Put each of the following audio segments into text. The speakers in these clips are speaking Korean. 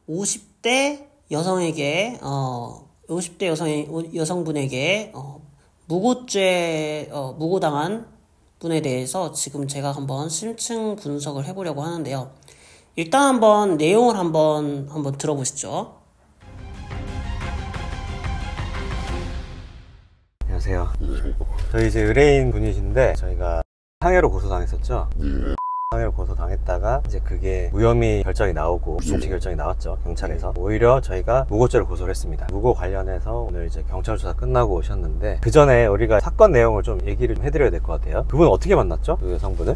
50대 여성에게 50대 여성분에게 무고당한 분에 대해서 지금 제가 한번 심층 분석을 해보려고 하는데요. 일단 한번 내용을 한번 들어보시죠. 안녕하세요. 저희 이제 의뢰인 분이신데 저희가 상해로 고소당했었죠. 상해로 고소당했다가 이제 그게 무혐의 결정이 나오고 중치 결정이 나왔죠, 경찰에서. 오히려 저희가 무고죄를 고소를 했습니다. 무고 관련해서 오늘 이제 경찰 조사 끝나고 오셨는데, 그 전에 우리가 사건 내용을 좀 얘기를 좀 해드려야 될 것 같아요. 그분 어떻게 만났죠? 그 여성분을?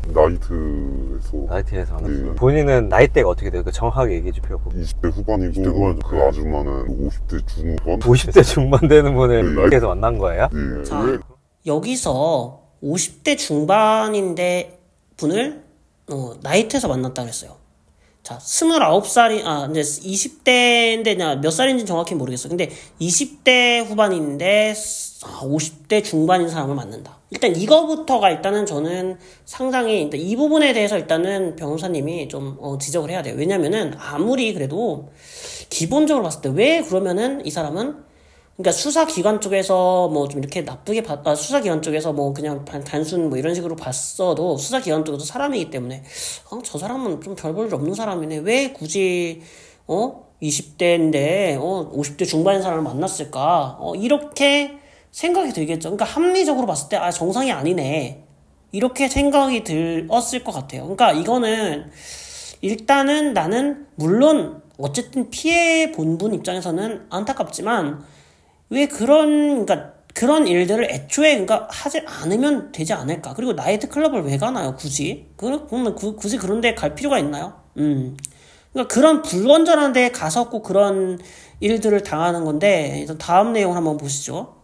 나이트에서 만났어요. 본인은 나이대가 어떻게 돼요? 정확하게 얘기해 줄 필요 없고. 20대 후반이고 그 아줌마는 50대 중반? 50대 중반 되는 분을 나이트에서 만난 거예요? 자, 여기서 50대 중반인데 분을 나이트에서 만났다 그랬어요. 자, 29살이, 이제 20대인데, 몇 살인지는 정확히 모르겠어. 근데 20대 후반인데, 50대 중반인 사람을 만난다. 일단 이거부터가 일단은 저는 상당히, 일단 이 부분에 대해서 일단은 변호사님이 좀, 지적을 해야 돼요. 왜냐면은, 아무리 그래도, 기본적으로 봤을 때, 왜 그러면은 이 사람은, 그러니까 수사기관 쪽에서 뭐 좀 이렇게 나쁘게 수사기관 쪽에서 뭐 그냥 단순 뭐 이런 식으로 봤어도 수사기관 쪽에도 사람이기 때문에 저 사람은 좀 별 볼 일 없는 사람이네, 왜 굳이 20대인데 50대 중반인 사람을 만났을까, 이렇게 생각이 들겠죠. 그러니까 합리적으로 봤을 때 정상이 아니네, 이렇게 생각이 들었을 것 같아요. 그러니까 이거는 일단은 나는 물론 어쨌든 피해 본 분 입장에서는 안타깝지만 왜 그러니까 그런 일들을 애초에 그러니까 하지 않으면 되지 않을까? 그리고 나이트 클럽을 왜 가나요, 굳이? 그러면 굳이 그런 데 갈 필요가 있나요? 그러니까 그런 불건전한 데에 가서 꼭 그런 일들을 당하는 건데, 일단 다음 내용을 한번 보시죠.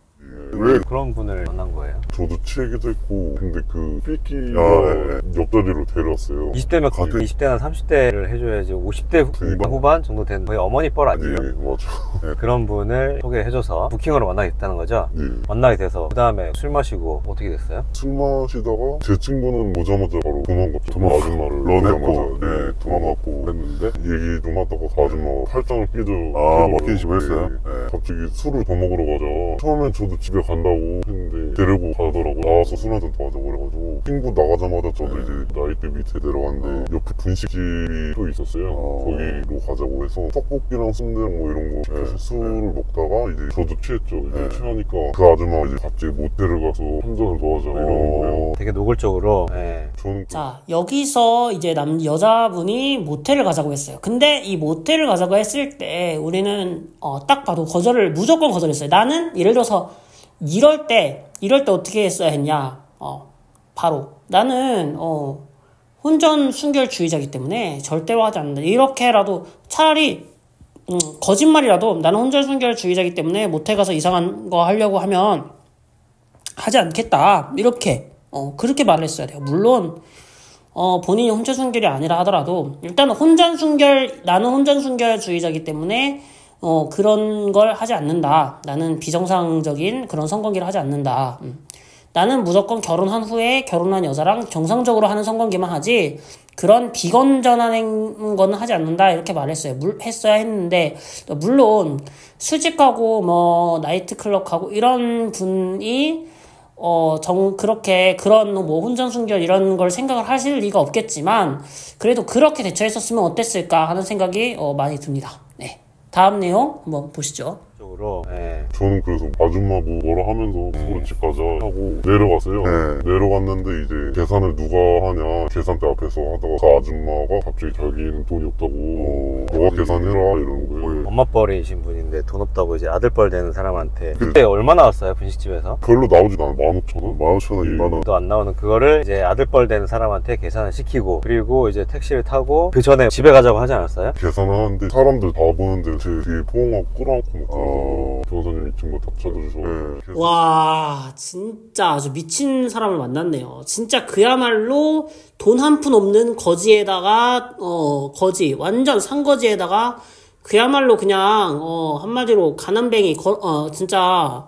왜 그런 분을 만난 거예요? 저도 취하기도 했고, 근데 그 삐끼가 옆자리로 데려왔어요. 20대면 같은 20대나 30대를 해줘야지 50대 후반 정도 된 거의 어머니 뻘 아니에요? 네, 맞아. 그런 분을 소개해줘서 부킹으로 만나게 됐다는 거죠? 만나게 돼서 그 다음에 술 마시고 어떻게 됐어요? 술 마시다가 제 친구는 오자마자 바로 도망갔죠. 아줌마를 런했고 도망갔고 했는데, 얘기 좀 하다가 그 아줌마가 팔짱을 끼죠. 했어요? 갑자기 술을 더 먹으러 가자. 처음엔 저도 집에 간다고 했는데 데리고 가더라고. 나와서 술 한잔 더 하자고 그래가지고 친구 나가자마자 저도 이제 나이트 밑에 내려갔는데 옆에 분식집이 또 있었어요. 거기로 가자고 해서 떡볶이랑 순대랑 뭐 이런 거 시켜서 술을 먹다가 이제 저도 취했죠. 이제 취하니까 그 아줌마가 이제 갑자기 모텔을 가서 한 잔을 더 하자 이러는 거예요. 되게 노골적으로. 저는 자, 여기서 이제 여자분이 모텔을 가자고 했어요. 근데 이 모텔을 가자고 했을 때 우리는 딱 봐도 무조건 거절했어요. 나는 예를 들어서 이럴 때 어떻게 했어야 했냐? 바로 나는 혼전 순결주의자이기 때문에 절대로 하지 않는다. 이렇게라도 차라리 거짓말이라도 나는 혼전 순결주의자이기 때문에 모텔 가서 이상한 거 하려고 하면 하지 않겠다, 이렇게 그렇게 말을 했어야 돼요. 물론 본인이 혼전 순결이 아니라 하더라도 일단 나는 혼전 순결주의자이기 때문에 그런 걸 하지 않는다. 나는 비정상적인 그런 성관계를 하지 않는다. 나는 무조건 결혼한 후에 결혼한 여자랑 정상적으로 하는 성관계만 하지 그런 비건전한 거는 하지 않는다, 이렇게 말했어요. 했어야 했는데, 물론 술집 가고 뭐 나이트클럽 가고 이런 분이 그렇게 그런 뭐 혼전순결 이런 걸 생각을 하실 리가 없겠지만, 그래도 그렇게 대처했었으면 어땠을까 하는 생각이 많이 듭니다. 네. 다음 내용 한번 보시죠. 저는 그래서 아줌마 뭐라 하면서 서로 집 가자 하고 내려갔어요. 내려갔는데 이제 계산을 누가 하냐, 계산대 앞에서 하다가 그 아줌마가 갑자기 자기는 돈이 없다고 너가 계산해라 이러는 거예요. 엄마 뻘이신 분인데 돈 없다고 이제 아들 뻘 되는 사람한테. 그때 얼마 나왔어요, 분식집에서? 별로 나오지도 않아. 15,000원? 15,000원, 2만원 또 안 나오는 그거를 이제 아들 뻘 되는 사람한테 계산을 시키고, 그리고 이제 택시를 타고 그 전에 집에 가자고 하지 않았어요? 계산을 하는데 사람들 다 보는데 제 뒤에 포옹하고 끌어안고 먹고 변호사님이 친구 딱 찾아주셔서 와, 진짜 아주 미친 사람을 만났네요. 진짜 그야말로 돈 한 푼 없는 거지에다가 완전 상거지에다가 그야말로 그냥 한마디로 가난뱅이 진짜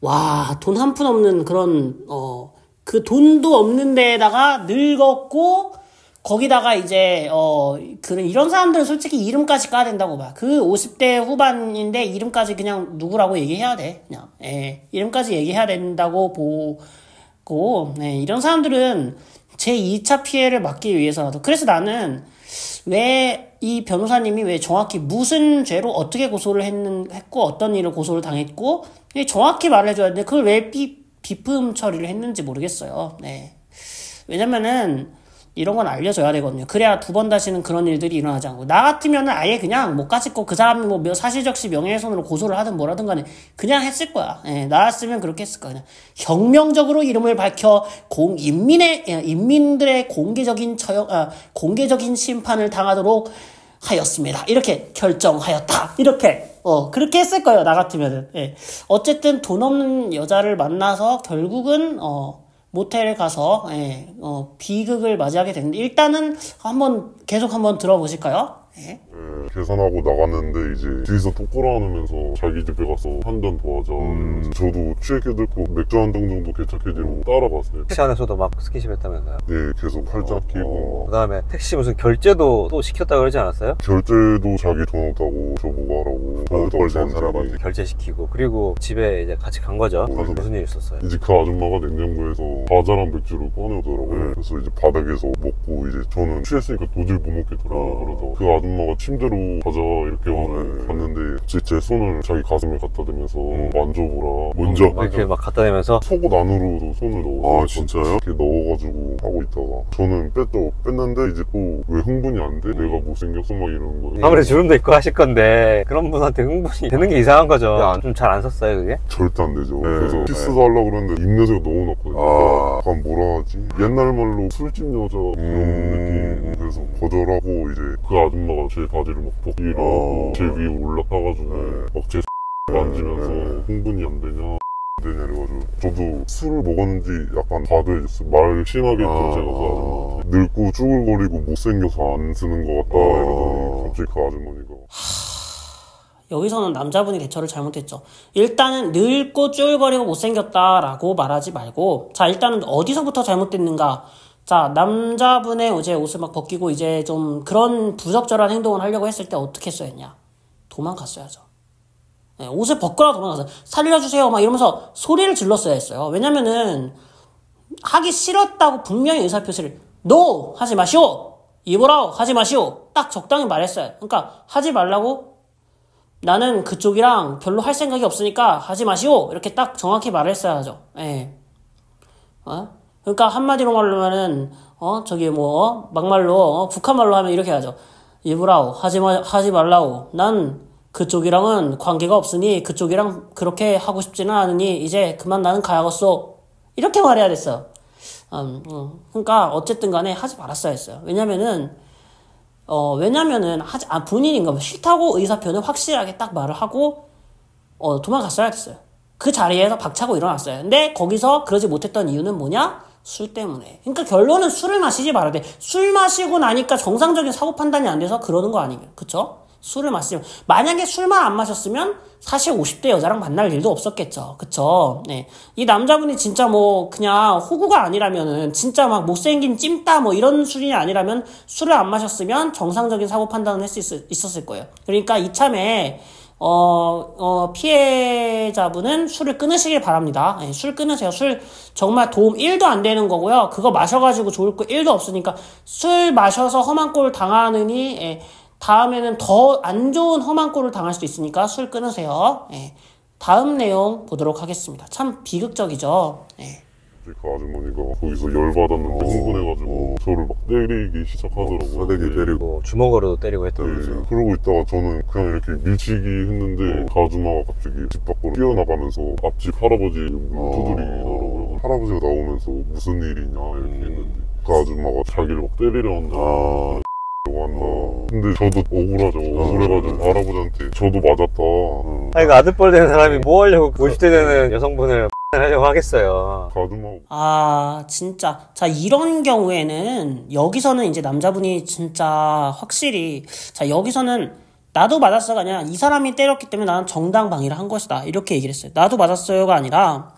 와, 돈 한 푼 없는 그런 그 돈도 없는 데에다가 늙었고 거기다가 이제 그런 이런 사람들은 솔직히 이름까지 까야 된다고 봐. 그 50대 후반인데 이름까지 그냥 누구라고 얘기해야 돼. 그냥 이름까지 얘기해야 된다고 보고 이런 사람들은 제 2차 피해를 막기 위해서라도. 그래서 나는 왜 이 변호사님이 왜 정확히 무슨 죄로 어떻게 고소를 했고 어떤 일을 고소를 당했고 정확히 말해줘야 되는데 그걸 왜 비품 처리를 했는지 모르겠어요. 왜냐면은 이런 건 알려줘야 되거든요. 그래야 두 번 다시는 그런 일들이 일어나지 않고. 나 같으면은 아예 그냥 못 가짓고 그 사람이 뭐 사실적시 명예훼손으로 고소를 하든 뭐라든 간에 그냥 했을 거야. 나였으면 그렇게 했을 거야. 그냥 혁명적으로 이름을 밝혀 인민들의 공개적인 심판을 당하도록 하였습니다. 이렇게 결정하였다. 이렇게 그렇게 했을 거예요. 나 같으면은. 어쨌든 돈 없는 여자를 만나서 결국은 모텔에 가서 비극을 맞이하게 됐는데 일단은 계속 한번 들어보실까요? 계산하고 나갔는데 이제 뒤에서 토크를 하면서 자기 집에 가서 한 잔 더 하자. 저도 취했게 됐고 맥주 한 병 정도 개척해지고 따라갔어요. 택시 안에서도 막 스킨십 했다면서요? 네, 계속 팔짱 끼고. 그 다음에 택시 무슨 결제도 또 시켰다고 그러지 않았어요? 결제도 자기 돈 없다고 저보고 하라고. 벌된 사람한테 결제시키고 그리고 집에 이제 같이 간 거죠. 가서 무슨 일 있었어요? 이제 그 아줌마가 냉장고에서 과자랑 맥주를 꺼내오더라고요. 그래서 이제 바닥에서 먹고 이제 저는 취했으니까 도저히 못 먹겠더라고요. 그래서 그 아줌마가 침대로 가자 이렇게 갔는데 제 손을 자기 가슴에 갖다 대면서 만져보라. 먼저 이렇게 막 갖다 대면서 속옷 안으로도 손을 넣어. 아 진짜요? 이렇게 넣어가지고 하고 있다가 저는 뺐는데 이제 또 왜 흥분이 안 돼? 내가 못생겼어 막 이러는 거예요. 아무래도 주름도 있고 하실 건데 그런 분한테 흥분이 되는 게 이상한 거죠. 좀 잘 안 썼어요 그게? 절대 안 되죠. 그래서 키스도 하려고 그러는데 입냄새가 너무 났거든요. 약간 뭐라 하지? 옛날 말로 술집 여자 그런 느낌. 그래서 거절하고 이제 그 아줌마가 제 바지를 막 벗기라고 제 위에 올라타가지고 막 제 만지면서 흥분이 안 되냐 이래가지고 저도 술을 먹었는지 약간 과도해졌어요. 말 심하게 했죠. 제가 그 아줌마한테 늙고 쭈글거리고 못생겨서 안 쓰는 것 같다 이러더니 갑자기 그 아주머니가 여기서는 남자분이 대처를 잘못했죠. 일단은 늙고 쭈글거리고 못생겼다라고 말하지 말고 자 일단은 어디서부터 잘못됐는가. 자 남자분의 이제 옷을 막 벗기고 이제 좀 그런 부적절한 행동을 하려고 했을 때 어떻게 했어야 했냐. 도망갔어야죠. 옷을 벗거나 도망가서 살려주세요 막 이러면서 소리를 질렀어야 했어요. 왜냐면은 하기 싫었다고 분명히 의사표시를 NO! 하지 마시오! 입으라고 하지 마시오! 딱 적당히 말했어요. 그러니까 하지 말라고 나는 그쪽이랑 별로 할 생각이 없으니까 하지 마시오! 이렇게 딱 정확히 말했어야죠. 그러니까 한마디로 말하면은 저기 뭐 막말로 북한 말로 하면 이렇게 하죠. 입으라고 하지 말라고 난 그쪽이랑은 관계가 없으니 그쪽이랑 그렇게 하고 싶지는 않으니 이제 그만 나는 가야겠어. 이렇게 말해야 됐어요. 그러니까 어쨌든 간에 하지 말았어야 했어요. 왜냐면은 본인인 거 싫다고 의사표는 확실하게 딱 말을 하고 도망갔어야 됐어요. 그 자리에서 박차고 일어났어요. 근데 거기서 그러지 못했던 이유는 뭐냐? 술 때문에. 그러니까 결론은 술을 마시지 말아야 돼. 술 마시고 나니까 정상적인 사고 판단이 안 돼서 그러는 거 아니에요. 그쵸? 술을 마시면 만약에 술만 안 마셨으면 사실 50대 여자랑 만날 일도 없었겠죠. 그쵸? 이 남자분이 진짜 뭐 그냥 호구가 아니라면은 진짜 막 못생긴 찜따 뭐 이런 술이 아니라면 술을 안 마셨으면 정상적인 사고 판단을 할 수 있었을 거예요. 그러니까 이참에 피해자분은 술을 끊으시길 바랍니다. 술 끊으세요. 술 정말 도움 1도 안 되는 거고요. 그거 마셔가지고 좋을 거 1도 없으니까 술 마셔서 험한 꼴 당하느니 다음에는 더 안 좋은 험한 꼴을 당할 수도 있으니까 술 끊으세요. 다음 내용 보도록 하겠습니다. 참 비극적이죠. 그 아주머니가 거기서 열받았는데 흥분해가지고 저를 막 때리기 시작하더라고요. 서대기 때리고 주먹으로도 때리고 했다면서요. 그러고 있다가 저는 그냥 이렇게 밀치기 했는데 그 아줌마가 갑자기 집 밖으로 뛰어나가면서 앞집 할아버지 두드리더라고요. 할아버지가 나오면서 무슨 일이냐 이렇게 했는데 그 아줌마가 자기를 막 때리려 한다. 근데 저도 억울하죠. 억울해가지고 할아버지한테 저도 맞았다. 아니 그 아들뻘 되는 사람이 뭐 하려고 50대 되는 여성분을 하려고 하겠어요. 진짜. 자, 이런 경우에는 여기서는 이제 남자분이 진짜 확실히 자, 여기서는 나도 맞았어가 아니라 이 사람이 때렸기 때문에 나는 정당방위를 한 것이다. 이렇게 얘기를 했어요. 나도 맞았어요가 아니라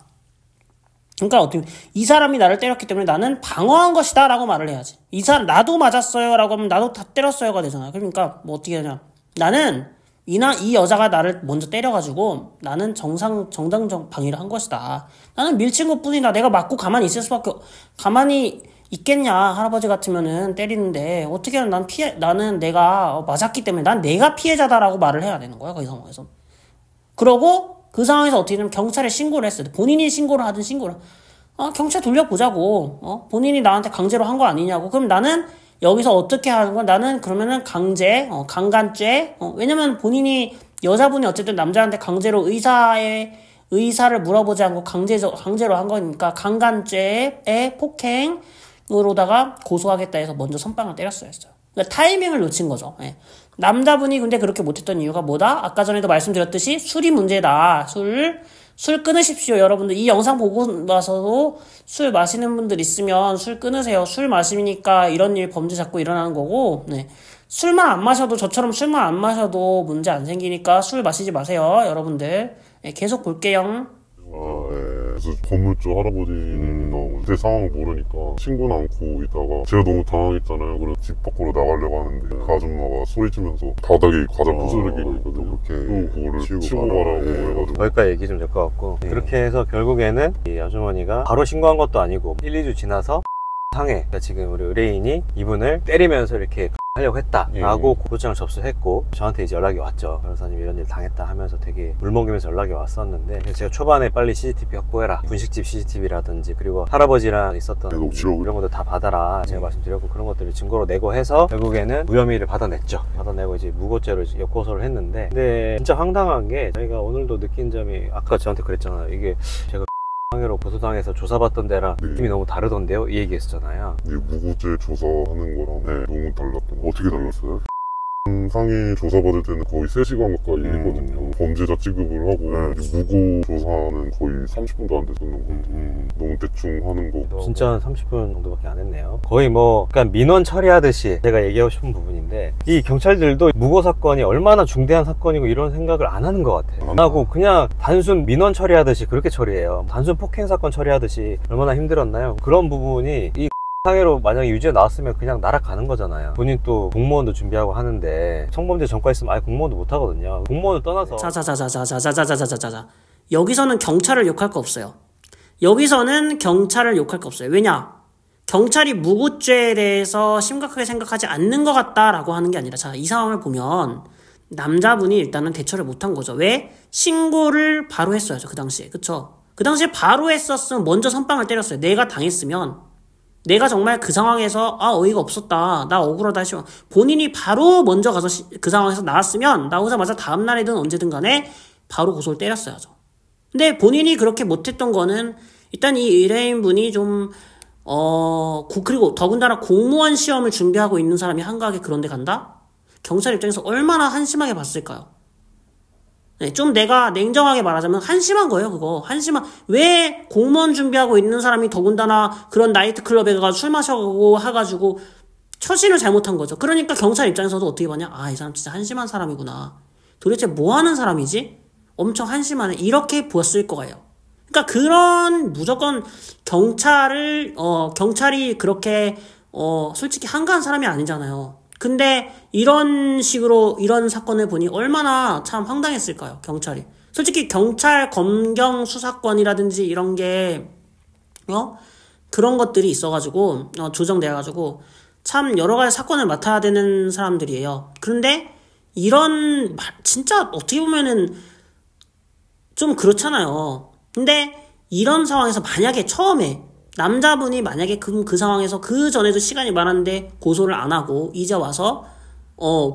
그러니까 어떻게 이 사람이 나를 때렸기 때문에 나는 방어한 것이다 라고 말을 해야지. 이 사람 나도 맞았어요 라고 하면 나도 다 때렸어요가 되잖아. 그러니까 뭐 어떻게 하냐, 나는 이 여자가 나를 먼저 때려가지고 나는 정당적 방위를 한 것이다. 나는 밀친 것뿐이다. 내가 맞고 가만히 있을 수밖에 가만히 있겠냐. 할아버지 같으면은 때리는데 어떻게 하면 나는 내가 맞았기 때문에 난 내가 피해자다라고 말을 해야 되는 거야, 그 상황에서. 그러고 그 상황에서 어떻게 되면 경찰에 신고를 했어요. 본인이 신고를 하든 경찰 돌려보자고. 본인이 나한테 강제로 한 거 아니냐고. 그럼 나는 여기서 어떻게 하는 거야? 나는 그러면은 강간죄. 왜냐면 본인이, 여자분이 어쨌든 남자한테 강제로 의사를 물어보지 않고 강제로 한 거니까 강간죄에 폭행으로다가 고소하겠다 해서 먼저 선빵을 때렸어야 했어요. 그러니까 타이밍을 놓친 거죠. 예. 남자분이 근데 그렇게 못했던 이유가 뭐다? 아까 전에도 말씀드렸듯이 술이 문제다. 술 끊으십시오. 여러분들 이 영상 보고 나서도 술 마시는 분들 있으면 술 끊으세요. 술 마시니까 이런 일 범죄 자꾸 일어나는 거고, 네. 술만 안 마셔도, 저처럼 술만 안 마셔도 문제 안 생기니까 술 마시지 마세요, 여러분들. 네, 계속 볼게요. 그래서 건물주 할아버지는 그때 상황 모르니까 친구는 않고 있다가 제가 너무 당황했잖아요. 그래서 집 밖으로 나가려고 하는데 그 아줌마가 소리치면서 바닥에 과자 부스러기가 있거든요. 그렇게 그거를 치고 가라고 해가지고 거기까지 얘기 좀 될 것 같고, 그렇게 해서 결국에는 이 아주머니가 바로 신고한 것도 아니고 1, 2주 지나서 상해, 그러니까 지금 우리 의뢰인이 이분을 때리면서 이렇게 하려고 했다라고 고소장을 접수했고, 저한테 이제 연락이 왔죠. 변호사님 이런 일 당했다 하면서 되게 물먹이면서 연락이 왔었는데, 그래서 제가 초반에 빨리 CCTV 확보해라, 분식집 CCTV라든지 그리고 할아버지랑 있었던 이런 것들 다 받아라 제가 말씀드렸고, 그런 것들을 증거로 내고 해서 결국에는 무혐의를 받아냈죠. 받아내고 이제 무고죄로 역고소를 했는데, 근데 진짜 황당한 게 저희가 오늘도 느낀 점이, 아까 저한테 그랬잖아요. 이게 제가 상해로 고소당해서 조사받던 데랑 느낌이 너무 다르던데요? 이 얘기 했었잖아요. 무고죄 조사하는 거랑 너무 달랐던 거. 어떻게 달랐어요? 상해 조사받을 때는 거의 3시간 가까이 했거든요. 범죄자 취급을 하고 무고 조사는 거의 30분도 안 됐었는 것 같아요. 너무 대충 하는 거. 진짜 한 30분 정도밖에 안 했네요. 거의 그러니까 민원 처리하듯이 제가 얘기하고 싶은 부분인데, 이 경찰들도 무고 사건이 얼마나 중대한 사건이고 이런 생각을 안 하는 것 같아요. 안 하고 그냥 단순 민원 처리하듯이 그렇게 처리해요. 단순 폭행 사건 처리하듯이 얼마나 힘들었나요? 그런 부분이 이 상해로 만약에 유죄 나왔으면 그냥 날아가는 거잖아요. 본인 또 공무원도 준비하고 하는데 성범죄 전과 있으면 아예 공무원도 못 하거든요. 공무원을 떠나서 자자자자자자자자자자자자 여기서는 경찰을 욕할 거 없어요. 여기서는 경찰을 욕할 거 없어요. 왜냐? 경찰이 무고죄에 대해서 심각하게 생각하지 않는 것 같다라고 하는 게 아니라, 자, 이 상황을 보면 남자분이 일단은 대처를 못한 거죠. 왜? 신고를 바로 했어야죠. 그 당시에. 그쵸? 그 당시에 바로 했었으면 먼저 선빵을 때렸어요. 내가 당했으면, 내가 정말 그 상황에서 어이가 없었다, 나 억울하다 하시면 본인이 바로 먼저 가서 그 상황에서 나왔으면 나오자마자 다음날이든 언제든 간에 바로 고소를 때렸어야죠. 근데 본인이 그렇게 못했던 거는, 일단 이 의뢰인분이 좀 그리고 더군다나 공무원 시험을 준비하고 있는 사람이 한가하게 그런 데 간다? 경찰 입장에서 얼마나 한심하게 봤을까요? 네, 좀 내가 냉정하게 말하자면 한심한 거예요, 그거. 왜 공무원 준비하고 있는 사람이 더군다나 그런 나이트클럽에 가서 술 마셔가고 해가지고 처신을 잘못한 거죠. 그러니까 경찰 입장에서도 어떻게 보냐? 이 사람 진짜 한심한 사람이구나. 도대체 뭐 하는 사람이지? 엄청 한심하네. 이렇게 보였을 거예요. 그러니까 그런 무조건 경찰이 그렇게 솔직히 한가한 사람이 아니잖아요. 근데 이런 식으로 이런 사건을 보니 얼마나 참 황당했을까요, 경찰이. 솔직히 경찰 검경 수사권이라든지 이런 게 그런 것들이 있어가지고 조정돼가지고 참 여러 가지 사건을 맡아야 되는 사람들이에요. 그런데 이런 진짜 어떻게 보면은 좀 그렇잖아요. 근데 이런 상황에서 만약에 처음에 남자분이 만약에 그 상황에서 그 전에도 시간이 많았는데 고소를 안 하고 이제 와서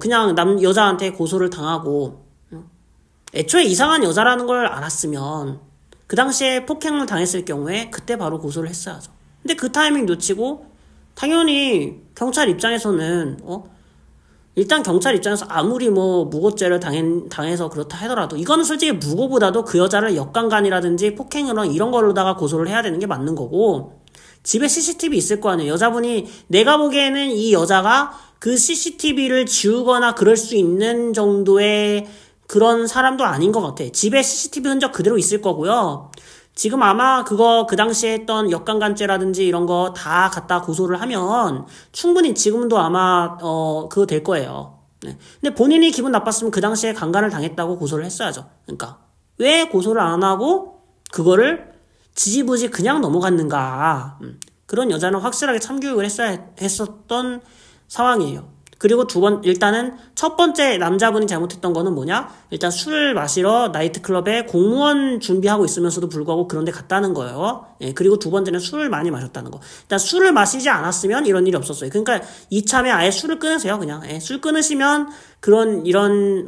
그냥 여자한테 고소를 당하고 애초에 이상한 여자라는 걸 알았으면 그 당시에 폭행을 당했을 경우에 그때 바로 고소를 했어야죠. 근데 그 타이밍 놓치고 당연히 경찰 입장에서는 일단 경찰 입장에서 아무리 무고죄를 당해서 그렇다 하더라도 이거는 솔직히 무고보다도 그 여자를 역강간이라든지 폭행이나 이런 걸로다가 고소를 해야 되는 게 맞는 거고, 집에 CCTV 있을 거 아니에요. 여자분이, 내가 보기에는 이 여자가 그 CCTV를 지우거나 그럴 수 있는 정도의 그런 사람도 아닌 것 같아. 집에 CCTV 흔적 그대로 있을 거고요. 지금 아마 그거 그 당시에 했던 역강간죄라든지 이런 거 다 갖다 고소를 하면 충분히 지금도 아마 그거 될 거예요. 네. 근데 본인이 기분 나빴으면 그 당시에 강간을 당했다고 고소를 했어야죠. 그러니까 왜 고소를 안 하고 그거를 지지부지 그냥 넘어갔는가. 그런 여자는 확실하게 참교육을 했었던 상황이에요. 그리고 일단은 첫 번째 남자분이 잘못했던 거는 뭐냐? 일단 술 마시러 나이트클럽에 공무원 준비하고 있으면서도 불구하고 그런 데 갔다는 거예요. 예, 그리고 두 번째는 술을 많이 마셨다는 거. 일단 술을 마시지 않았으면 이런 일이 없었어요. 그러니까 이참에 아예 술을 끊으세요, 그냥. 예, 술 끊으시면 이런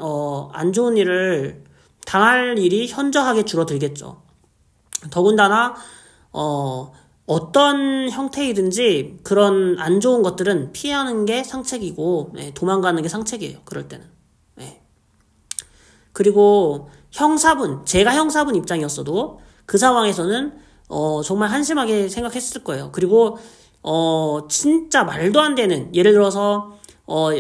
안 좋은 일을 당할 일이 현저하게 줄어들겠죠. 더군다나, 어떤 형태이든지 그런 안 좋은 것들은 피하는 게 상책이고, 네, 도망가는 게 상책이에요. 그럴 때는. 네. 그리고 제가 형사분 입장이었어도 그 상황에서는 정말 한심하게 생각했을 거예요. 그리고 진짜 말도 안 되는, 예를 들어서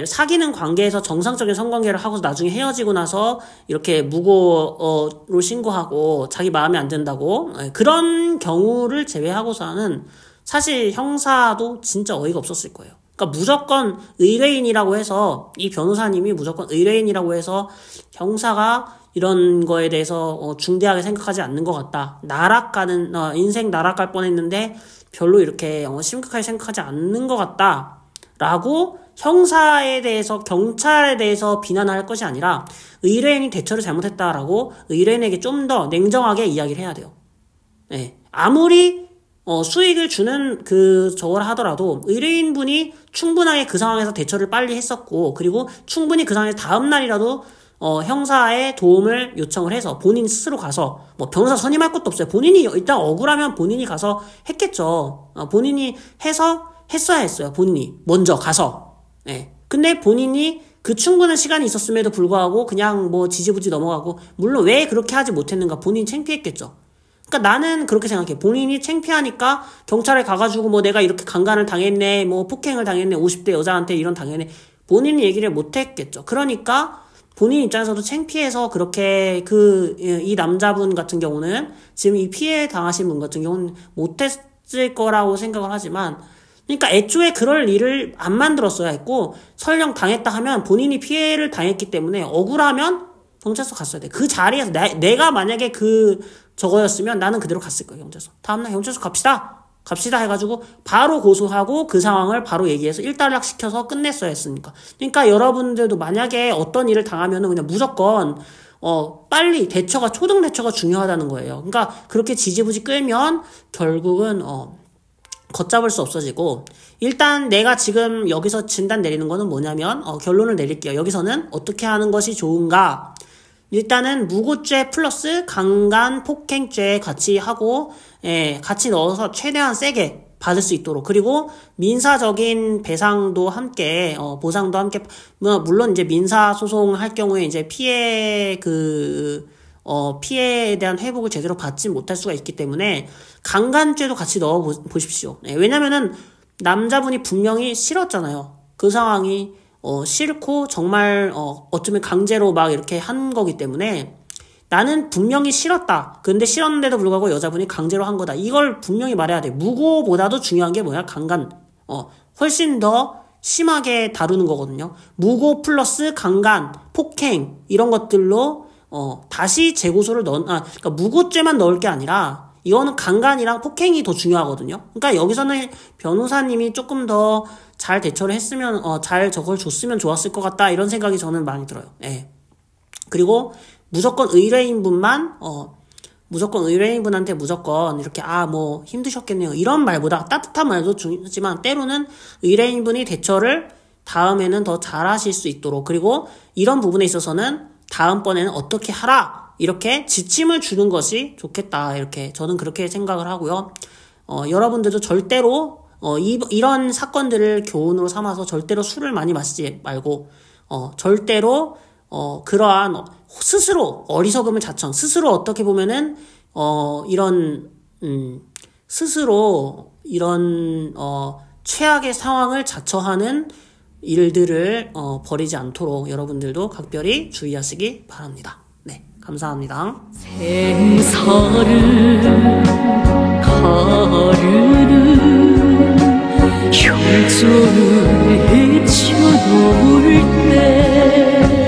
사귀는 관계에서 정상적인 성관계를 하고 나중에 헤어지고 나서 이렇게 무고로 신고하고 자기 마음에 안 든다고, 그런 경우를 제외하고서는 사실 형사도 진짜 어이가 없었을 거예요. 그러니까 무조건 의뢰인이라고 해서, 이 변호사님이 무조건 의뢰인이라고 해서 형사가 이런 거에 대해서 중대하게 생각하지 않는 것 같다. 인생 나락갈 뻔했는데 별로 이렇게 심각하게 생각하지 않는 것 같다. 라고 형사에 대해서, 경찰에 대해서 비난할 것이 아니라 의뢰인이 대처를 잘못했다라고 의뢰인에게 좀 더 냉정하게 이야기를 해야 돼요. 네. 아무리 수익을 주는 저걸 하더라도 의뢰인분이 충분하게 그 상황에서 대처를 빨리 했었고, 그리고 충분히 그 상황에서 다음날이라도 형사의 도움을 요청을 해서 본인 스스로 가서, 변호사 선임할 것도 없어요. 본인이 일단 억울하면 본인이 가서 했겠죠. 본인이 했어야 했어요. 본인이 먼저 가서. 네. 근데 본인이 그 충분한 시간이 있었음에도 불구하고 그냥 지지부지 넘어가고, 물론 왜 그렇게 하지 못했는가, 본인이 창피했겠죠. 그러니까 나는 그렇게 생각해. 본인이 창피하니까 경찰에 가가지고 내가 이렇게 강간을 당했네, 폭행을 당했네, 50대 여자한테 이런 당했네, 본인이 얘기를 못했겠죠. 그러니까 본인 입장에서도 창피해서 그렇게 이 남자분 같은 경우는, 지금 이 피해 당하신 분 같은 경우는 못했을 거라고 생각을 하지만, 그러니까 애초에 그럴 일을 안 만들었어야 했고, 설령 당했다 하면 본인이 피해를 당했기 때문에 억울하면 경찰서 갔어야 돼. 그 자리에서 내가 만약에 저거였으면 나는 그대로 갔을 거예요, 경찰서. 다음날 경찰서 갑시다 해가지고 바로 고소하고 그 상황을 바로 얘기해서 일단락 시켜서 끝냈어야 했으니까. 그러니까 여러분들도 만약에 어떤 일을 당하면은 그냥 무조건 빨리 초동 대처가 중요하다는 거예요. 그러니까 그렇게 지지부지 끌면 결국은 걷잡을 수 없어지고, 일단 내가 지금 여기서 진단 내리는 거는 뭐냐면, 결론을 내릴게요. 여기서는 어떻게 하는 것이 좋은가? 일단은 무고죄 플러스 강간, 폭행죄 같이 하고, 같이 넣어서 최대한 세게 받을 수 있도록. 그리고 민사적인 배상도 함께, 보상도 함께, 물론 이제 민사소송 할 경우에 이제 피해에 대한 회복을 제대로 받지 못할 수가 있기 때문에 강간죄도 같이 넣어 보십시오. 네, 왜냐면은 남자분이 분명히 싫었잖아요. 그 상황이 싫고 정말 어쩌면 강제로 막 이렇게 한 거기 때문에, 나는 분명히 싫었다. 근데 싫었는데도 불구하고 여자분이 강제로 한 거다. 이걸 분명히 말해야 돼. 무고보다도 중요한 게 뭐야? 강간. 훨씬 더 심하게 다루는 거거든요. 무고 플러스 강간, 폭행 이런 것들로 다시 재고소를 그러니까 무고죄만 넣을 게 아니라 이거는 강간이랑 폭행이 더 중요하거든요. 그러니까 여기서는 변호사님이 조금 더 잘 대처를 했으면, 잘 저걸 줬으면 좋았을 것 같다, 이런 생각이 저는 많이 들어요. 예. 그리고 무조건 의뢰인분한테 무조건 이렇게, 힘드셨겠네요, 이런 말보다 따뜻한 말도 중요하지만, 때로는 의뢰인분이 대처를 다음에는 더 잘하실 수 있도록, 그리고 이런 부분에 있어서는 다음번에는 어떻게 하라, 이렇게 지침을 주는 것이 좋겠다, 이렇게 저는 그렇게 생각을 하고요. 여러분들도 절대로 이런 사건들을 교훈으로 삼아서 절대로 술을 많이 마시지 말고, 절대로 그러한 스스로 어리석음을 자청, 스스로 어떻게 보면은 스스로 이런 최악의 상황을 자처하는 일들을 벌이지 않도록 여러분들도 각별히 주의하시기 바랍니다. 네, 감사합니다. 생사를 가르는 형존을 헤쳐놓을 때